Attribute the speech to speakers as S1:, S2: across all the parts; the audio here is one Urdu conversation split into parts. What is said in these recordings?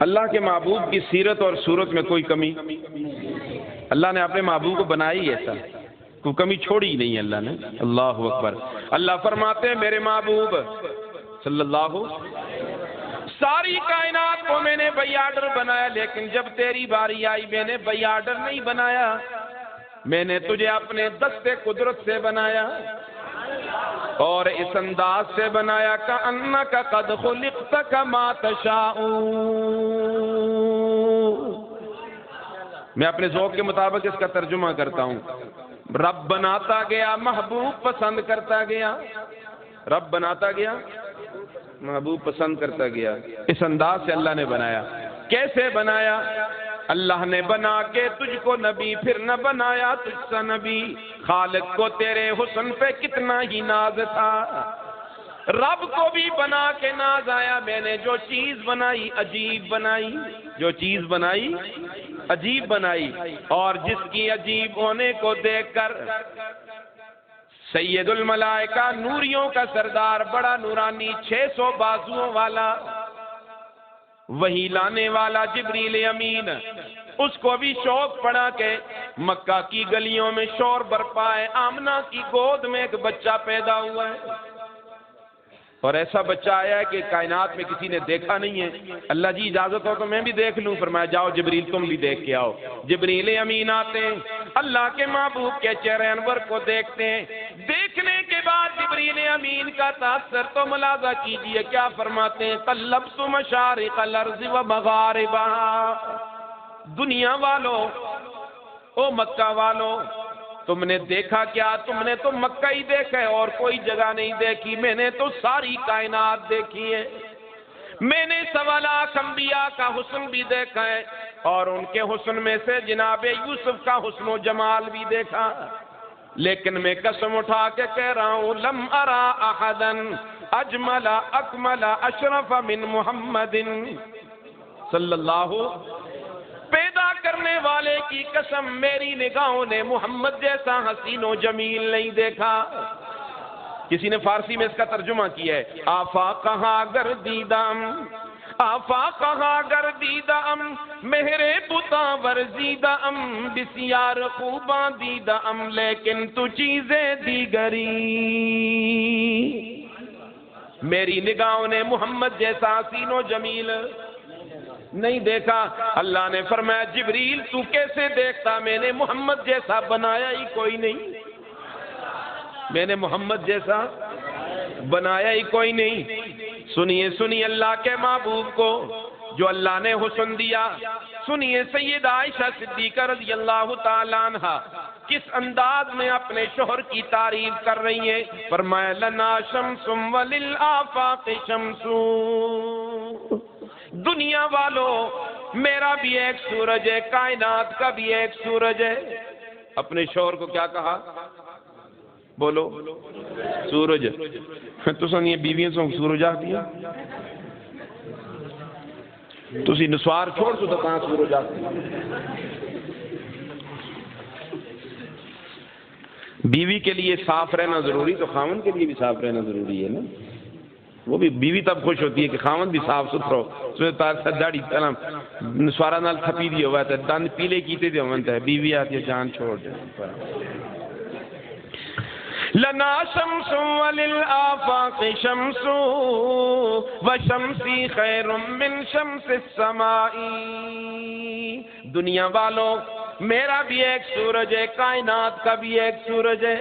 S1: اللہ کے محبوب کی سیرت اور صورت میں کوئی کمی، اللہ نے اپنے محبوب کو بنایا ہی ایسا، کوئی کمی چھوڑی ہی نہیں اللہ نے۔ اللہ اکبر۔ اللہ فرماتے ہیں میرے محبوب صلی اللہ، ساری کائنات کو میں نے بائی آرڈر بنایا، لیکن جب تیری باری آئی میں نے بائی آرڈر نہیں بنایا، میں نے تجھے اپنے دستے قدرت سے بنایا اور اس انداز سے بنایا کأنک قد خلقت کما تشاء۔ میں اپنے ذوق کے مطابق اس کا ترجمہ کرتا ہوں۔ رب بناتا گیا، محبوب پسند کرتا گیا، رب بناتا گیا، محبوب پسند کرتا گیا۔ اس انداز سے اللہ نے بنایا۔ کیسے بنایا؟ اللہ نے بنا کے تجھ کو نبی، پھر نہ بنایا تجھ سا نبی۔ خالق کو تیرے حسن پہ کتنا ہی ناز تھا، رب کو بھی بنا کے ناز آیا۔ میں نے جو چیز بنائی عجیب بنائی، جو چیز بنائی عجیب بنائی، اور جس کی عجیب ہونے کو دیکھ کر سید الملائکہ، نوریوں کا سردار، بڑا نورانی، 600 بازوؤں والا، وہی لانے والا جبریل امین، اس کو بھی شوق پڑا کہ مکہ کی گلیوں میں شور برپا ہے، آمنہ کی گود میں ایک بچہ پیدا ہوا ہے، اور ایسا بچہ آیا ہے کہ کائنات میں کسی نے دیکھا نہیں ہے۔ اللہ جی اجازت ہو تو میں بھی دیکھ لوں؟ فرمایا جاؤ جبریل تم بھی دیکھ کے آؤ۔ جبریل امین آتے ہیں، اللہ کے محبوب کے چہرے انور کو دیکھتے ہیں۔ دیکھنے کے بعد جبریل امین کا تاثر تو ملاحظہ کیجئے کیا فرماتے ہیں، طلبت مشارق الارض و مغاربہا۔ دنیا والوں، او مکہ والوں، تم نے دیکھا کیا؟ تم نے تو مکہ ہی دیکھا ہے اور کوئی جگہ نہیں دیکھی، میں نے تو ساری کائنات دیکھی ہے۔ میں نے 1.25 لاکھ انبیاء کا حسن بھی دیکھا ہے، اور ان کے حسن میں سے جناب یوسف کا حسن و جمال بھی دیکھا، لیکن میں قسم اٹھا کے کہہ رہا ہوں، لم ارا احدا اجمل اکمل اشرف من محمد صلی اللہ۔ پیدا کرنے والے کی قسم، میری نگاہوں نے محمد جیسا حسین و جمیل نہیں دیکھا۔ کسی نے فارسی میں اس کا ترجمہ کیا ہے، آفاقہا گردیدم، آفاقہا گردیدم، مہرے بتاں ورزیدم، بسیار خوباں دیدم، لیکن تو چیزیں دیگری۔ میری نگاہوں نے محمد جیسا حسین و جمیل نہیں دیکھا۔ اللہ نے فرمایا جبریل تو کیسے دیکھتا؟ میں نے محمد جیسا بنایا ہی کوئی نہیں، میں نے محمد جیسا بنایا ہی کوئی نہیں۔ سنیے سنیے اللہ کے محبوب کو جو اللہ نے حسن دیا، سنیے سیدہ عائشہ صدیقہ رضی اللہ تعالیٰ عنہا کس انداز میں اپنے شوہر کی تعریف کر رہی ہیں۔ فرمایا لنا شمس وللآفاق شمس، دنیا والوں میرا بھی ایک سورج ہے، کائنات کا بھی ایک سورج ہے۔ اپنے شوہر کو کیا کہا؟ بولو سورج۔ تو سنیے بیویوں سے سورج آتی ہے، تسی نسوار چھوڑ دو تو کہاں سورج آتی ہے؟ بیوی کے لیے صاف رہنا ضروری تو خاوند کے لیے بھی صاف رہنا ضروری ہے نا۔ وہ بھی بیوی تب خوش ہوتی ہے کہ خاوند بھی صاف ستھرا ہو، داڑھی نسوارا نال تھپی دی ہوا ہے، دند پیلے کیتے دے ہوتا ہے، بیوی آتی ہے جان چھوڑ دے۔ لنا شمس وللآفاق شمس وشمسی خیر من شمس السماء۔ دنیا والوں میرا بھی ایک سورج ہے، کائنات کا بھی ایک سورج ہے،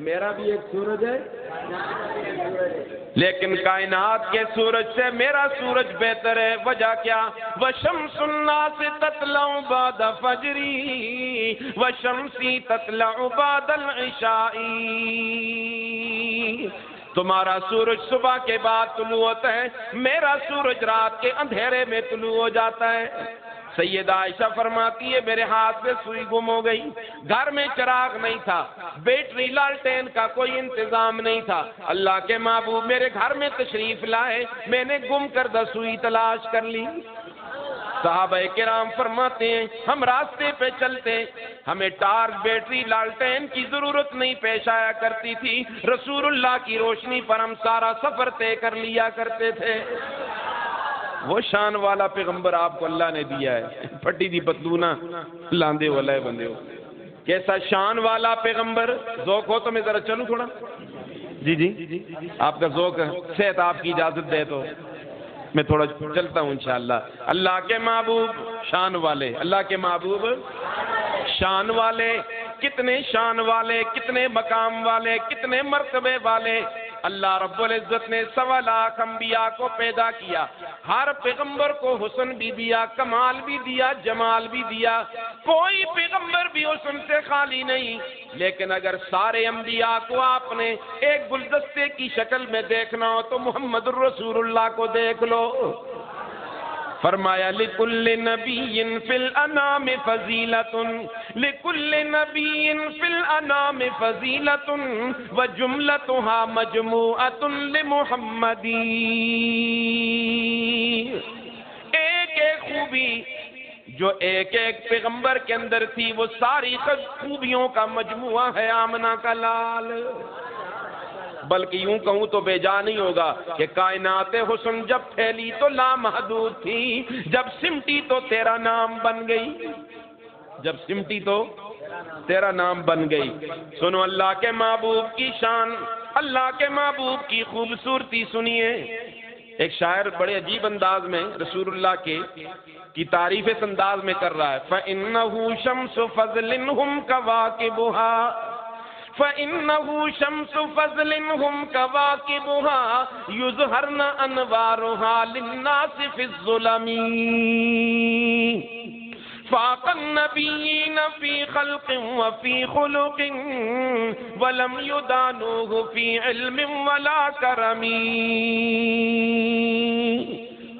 S1: میرا بھی ایک سورج ہے، لیکن کائنات کے سورج سے میرا سورج بہتر ہے۔ وجہ کیا؟ وَشَمْسُ النَّاسِ تَطْلَعُ بَعْدَ فَجْرِ وَشَمْسِي تَطْلَعُ بَعْدَ الْعِشَاءِ۔ تمہارا سورج صبح کے بعد طلوع ہوتا ہے، میرا سورج رات کے اندھیرے میں طلوع ہو جاتا ہے۔ سیدہ عائشہ فرماتی ہے میرے ہاتھ سے سوئی گم ہو گئی، گھر میں چراغ نہیں تھا، بیٹری لالٹین کا کوئی انتظام نہیں تھا، اللہ کے محبوب میرے گھر میں تشریف لائے، میں نے گم کردہ سوئی تلاش کر لی۔ صحابہ کرام فرماتے ہیں ہم راستے پہ چلتے، ہمیں ٹارچ بیٹری لالٹین کی ضرورت نہیں پیش آیا کرتی تھی، رسول اللہ کی روشنی پر ہم سارا سفر طے کر لیا کرتے تھے۔ وہ شان والا پیغمبر آپ کو اللہ نے دیا ہے، پھٹی دی پتلونا لاندے والا ہے بندے ہو، کیسا شان والا پیغمبر۔ ذوق ہو تو میں ذرا چلوں تھوڑا، جی آپ کا ذوق ہے، صحت آپ کی اجازت دے تو میں تھوڑا چلتا ہوں انشاءاللہ۔ اللہ کے محبوب شان والے، اللہ کے محبوب شان والے، کتنے شان والے، کتنے مقام والے، کتنے مرتبے والے۔ اللہ رب العزت نے 1.25 لاکھ انبیاء کو پیدا کیا، ہر پیغمبر کو حسن بھی دیا، کمال بھی دیا، جمال بھی دیا، کوئی پیغمبر بھی حسن سے خالی نہیں۔ لیکن اگر سارے انبیاء کو آپ نے ایک گلدستے کی شکل میں دیکھنا ہو تو محمد الرسول اللہ کو دیکھ لو۔ فرمایا لِكُلِّ نَبِيٍّ فِي الْأَنَامِ فَضِيلَةٌ، لِكُلِّ نَبِيٍّ فِي الْأَنَامِ فَضِيلَةٌ وَجُمْلَتُهَا مَجْمُوعَةٌ لِمُحَمَّدٍ۔ ایک ایک خوبی جو ایک ایک پیغمبر کے اندر تھی وہ ساری خوبیوں کا مجموعہ ہے آمنہ کا لال۔ بلکہ یوں کہوں تو بے جا نہیں ہوگا کہ کائنات حسن جب پھیلی تو لامحدود تھی، جب سمٹی تو تیرا نام بن گئی، جب سمٹی تو تیرا نام بن گئی۔ سنو اللہ کے محبوب کی شان، اللہ کے محبوب کی خوبصورتی سنیے۔ ایک شاعر بڑے عجیب انداز میں رسول اللہ کی تعریف اس انداز میں کر رہا ہے، فَإِنَّهُ شَمْسُ فَضْلٍ هُمْ كَوَاكِبُهَا، فَإِنَّهُ شَمْسُ فَضْلٍ هُمْ كَوَاكِبُهَا يُظْهَرْنَ أَنْوَارُهَا لِلنَّاسِ فِي الظُّلَمِ، فَاقَ النَّبِيِّينَ فِي خَلْقٍ وَفِي خُلُقٍ وَلَمْ يُدَانُوهُ فِي عِلْمٍ وَلَا كَرَمٍ۔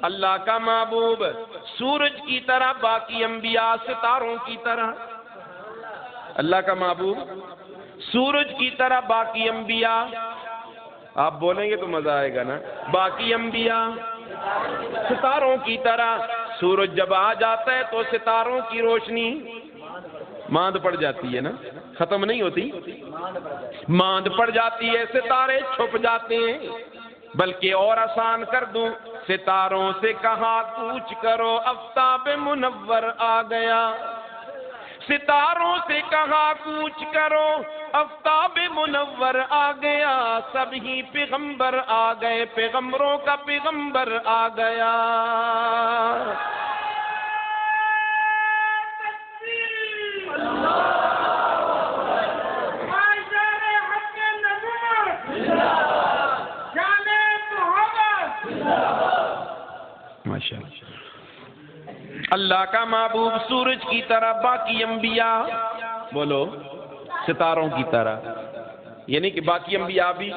S1: اللہ کا محبوب سورج کی طرح، باقی انبیاء ستاروں کی طرح۔ اللہ کا محبوب سورج کی طرح، باقی انبیاء، آپ بولیں گے تو مزہ آئے گا نا، باقی انبیاء ستاروں کی طرح۔ سورج جب آ جاتا ہے تو ستاروں کی روشنی ماند پڑ جاتی ہے نا، ختم نہیں ہوتی، ماند پڑ جاتی ہے، ستارے چھپ جاتے ہیں۔ بلکہ اور آسان کر دوں، ستاروں سے کہا کوچ کرو آفتاب منور آ گیا، ستاروں سے کہا کوچ کرو آفتاب منور آ گیا، سب ہی پیغمبر آ گئے، پیغمبروں کا پیغمبر آ گیا۔ اللہ کا محبوب سورج کی طرح، باقی انبیاء بولو ستاروں کی طرح، یعنی کہ باقی انبیاء بھی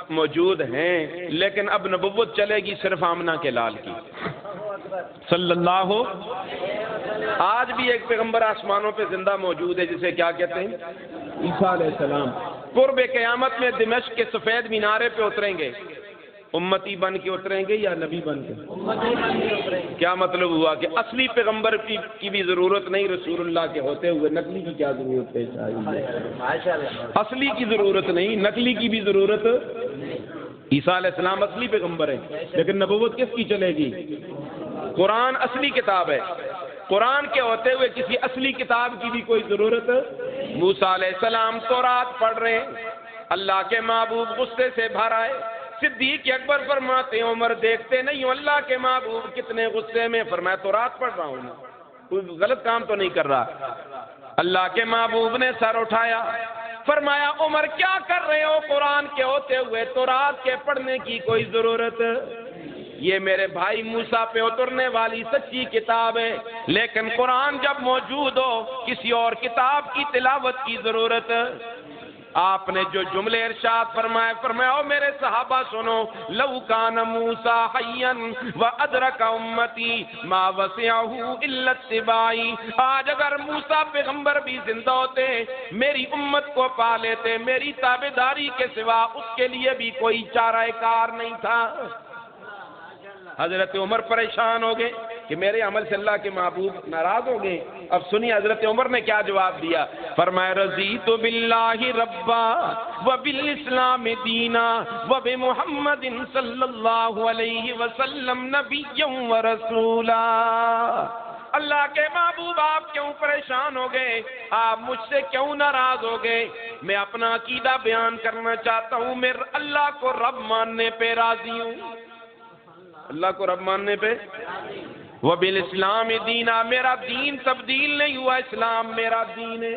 S1: موجود ہیں، لیکن اب نبوت چلے گی صرف آمنہ کے لال کی صلی اللہ۔ آج بھی ایک پیغمبر آسمانوں پہ زندہ موجود ہے جسے کیا کہتے ہیں؟ عیسیٰ علیہ السلام۔ قرب قیامت میں دمشق کے سفید مینارے پہ اتریں گے، امتی بن کے اتریں گے یا نبی بن کے؟ کیا مطلب ہوا کہ اصلی پیغمبر کی بھی ضرورت نہیں، رسول اللہ کے ہوتے ہوئے نقلی کی کیا ضرورت ہے؟ اصلی کی ضرورت نہیں، نقلی کی بھی ضرورت۔ عیسیٰ علیہ السلام اصلی پیغمبر ہے، لیکن نبوت کس کی چلے گی؟ قرآن اصلی کتاب ہے، قرآن کے ہوتے ہوئے کسی اصلی کتاب کی بھی کوئی ضرورت۔ موسیٰ علیہ السلام تورات پڑھ رہے ہیں، اللہ کے محبوب غصے سے بھر آئے، صدیق اکبر فرماتے ہیں عمر دیکھتے نہیں ہوں اللہ کے محبوب کتنے غصے میں، فرمایا تورات پڑھ رہا ہوں، کوئی غلط کام تو نہیں کر رہا۔ اللہ کے محبوب نے سر اٹھایا، فرمایا عمر کیا کر رہے ہو؟ قرآن کے ہوتے ہوئے تورات کے پڑھنے کی کوئی ضرورت؟ یہ میرے بھائی موسیٰ پہ اترنے والی سچی کتاب ہے، لیکن قرآن جب موجود ہو کسی اور کتاب کی تلاوت کی ضرورت؟ آپ نے جو جملے ارشاد فرمائے، فرمایا او میرے صحابہ سنو، لو کان موسیٰ حیا وادرک امتی ما وسعہ الا اتباعی، آج اگر موسیٰ پیغمبر بھی زندہ ہوتے میری امت کو پا لیتے، میری تابعداری کے سوا اس کے لیے بھی کوئی چارہ کار نہیں تھا۔ حضرت عمر پریشان ہو گئے، کہ میرے عمل سے اللہ کے محبوب ناراض ہو گئے؟ اب سنیے حضرت عمر نے کیا جواب دیا، فرمایا رضیت باللہ ربا وبالاسلام دینا وبمحمد صلی اللہ علیہ وسلم نبیا ورسولا۔ اللہ کے محبوب آپ کیوں پریشان ہو گئے؟ آپ مجھ سے کیوں ناراض ہو گئے؟ میں اپنا عقیدہ بیان کرنا چاہتا ہوں، میں اللہ کو رب ماننے پہ راضی ہوں، اللہ کو رب ماننے پہ۔ وبالاسلام دینا، میرا دین تبدیل نہیں ہوا، اسلام میرا دین ہے،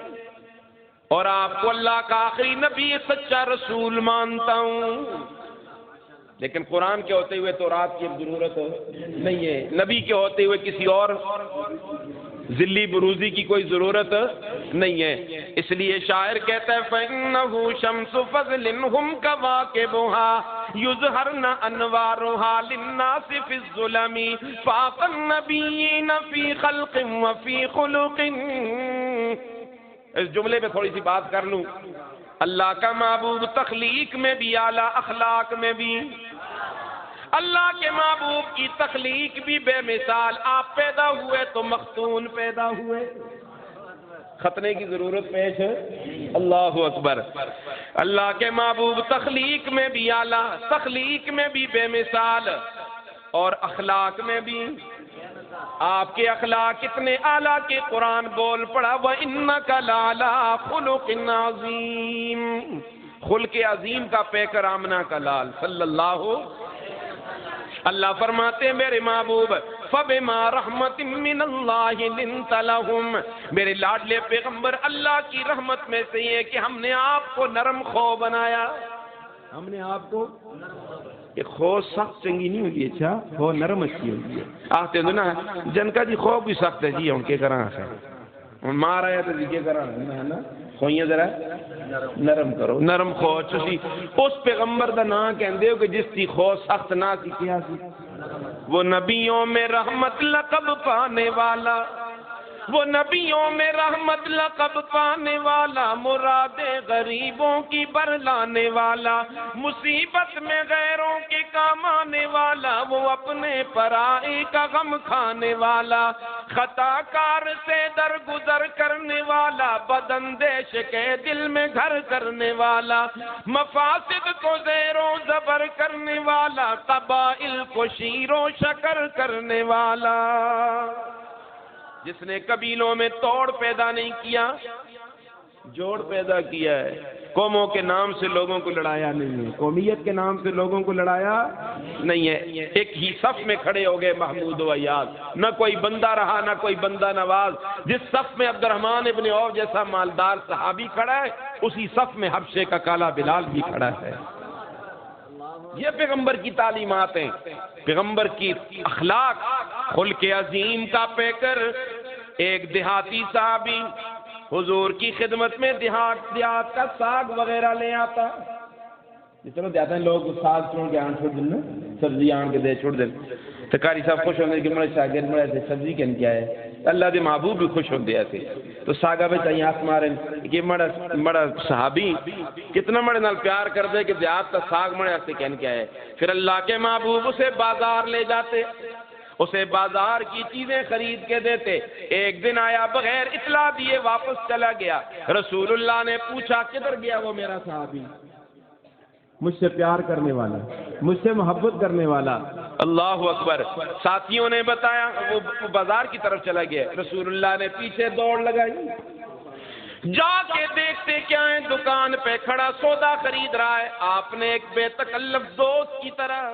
S1: اور آپ کو اللہ کا آخری نبی سچا رسول مانتا ہوں۔ لیکن قرآن کے ہوتے ہوئے تورات کی ضرورت نہیں ہے، نبی کے ہوتے ہوئے کسی اور ذلی بروزی کی کوئی ضرورت نہیں ہے۔ اس لیے شاعر کہتا ہے فَإِنَّهُ شَمْسُ فَضْلٍ هُمْ كَوَاكِبُهَا يُظْهَرْنَ أَنْوَارُهَا لِلنَّاسِ فِي الظُّلَمِ فَاقَ النَّبِيِّينَ فِي خَلْقٍ وَفِي خُلُقٍ۔ اس جملے پہ تھوڑی سی بات کر لوں۔ اللہ کا محبوب تخلیق میں بھی اعلیٰ، اخلاق میں بھی۔ اللہ کے محبوب کی تخلیق بھی بے مثال، آپ پیدا ہوئے تو مختون پیدا ہوئے، ختنے کی ضرورت پیش ہے؟ اللہ اکبر۔ اللہ کے محبوب تخلیق میں بھی اعلیٰ، تخلیق میں بھی بے مثال، اور اخلاق میں بھی۔ آپ کے اخلاق اتنے اعلیٰ کہ قرآن بول پڑا وَإِنَّكَ لَعَلَىٰ خُلُقٍ عَظِيمٍ، خلق عظیم کا پیکر آمنہ کا لال صلی اللہ۔ اللہ فرماتے ہیں میرے محبوب فَبِمَا رَحْمَةٍ مِّنَ اللَّهِ لِنتَ لَهُمْ، میرے لاڈلے پیغمبر اللہ کی رحمت میں سے یہ کہ ہم نے آپ کو نرم خو بنایا، ہم نے آپ کو کہ خو سخت چنگی نہیں ہوتی، اچھا خو نرم اچھی ہوتی ہے۔ آتے ہیں نا جن کا جی خو بھی سخت ہے جی ہم کے کراں ہے مار آیا تو جی کے کراں ہے نا، خوئیاں ذرا نرم کرو، نرم خو چسی اس پیغمبر دا نام کہندے ہو کہ جس کی خو سخت نہ سی کیا سی، وہ نبیوں میں رحمت لقب پانے والا، وہ نبیوں میں رحمت لقب پانے والا، مراد غریبوں کی برلانے والا، مصیبت میں غیروں کے کام آنے والا، وہ اپنے پرائی کا غم کھانے والا، خطا کار سے درگزر کرنے والا، بداندیش کے دل میں گھر کرنے والا، مفاسد کو زیر و زبر کرنے والا، قبائل کو شیر و شکر کرنے والا، جس نے قبیلوں میں توڑ پیدا نہیں کیا، جوڑ پیدا کیا ہے، قوموں کے نام سے لوگوں کو لڑایا نہیں ہے، قومیت کے نام سے لوگوں کو لڑایا نہیں ہے، ایک ہی صف میں کھڑے ہو گئے محمود و ایاد، نہ کوئی بندہ رہا نہ کوئی بندہ نواز، جس صف میں عبد الرحمن ابن عوف جیسا مالدار صحابی کھڑا ہے اسی صف میں حبشے کا کالا بلال بھی کھڑا ہے۔ یہ پیغمبر کی تعلیمات ہیں، پیغمبر کی اخلاق، خلق عظیم کا پیکر۔ ایک دیہاتی صحابی حضور کی خدمت میں دیہات کا ساگ وغیرہ لے آتا، چلو دیاتا ہے لوگ ساگ چھوڑ کے آن چھوڑ دیں، سبزی آن کے دے چھوڑ دیں، تو قاری صاحب خوش ہوندے کہ مرے شاگرد مرے سے سبزی کن کیا ہے، اللہ دے محبوب بھی خوش ہوندے ایسے، تو ساگا بے چاہیے ہاتھ مارے کہ مڑا صحابی کتنا مڑے نال پیار کر دے کہ دیہات کا ساگ مڑے ایسے کن کیا ہے، پھر اللہ کے محبوب اسے بازار لے جاتے، اسے بازار کی چیزیں خرید کے دیتے۔ ایک دن آیا بغیر اطلاع دیے واپس چلا گیا، رسول اللہ نے پوچھا کدھر گیا وہ میرا صحابی، مجھ سے پیار کرنے والا، مجھ سے محبت کرنے والا، اللہ اکبر۔ ساتھیوں نے بتایا وہ بازار کی طرف چلا گیا، رسول اللہ نے پیچھے دوڑ لگائی، جا کے دیکھتے کیا ہے، دکان پہ کھڑا سودا خرید رہا ہے، آپ نے ایک بے تکلف دوست کی طرح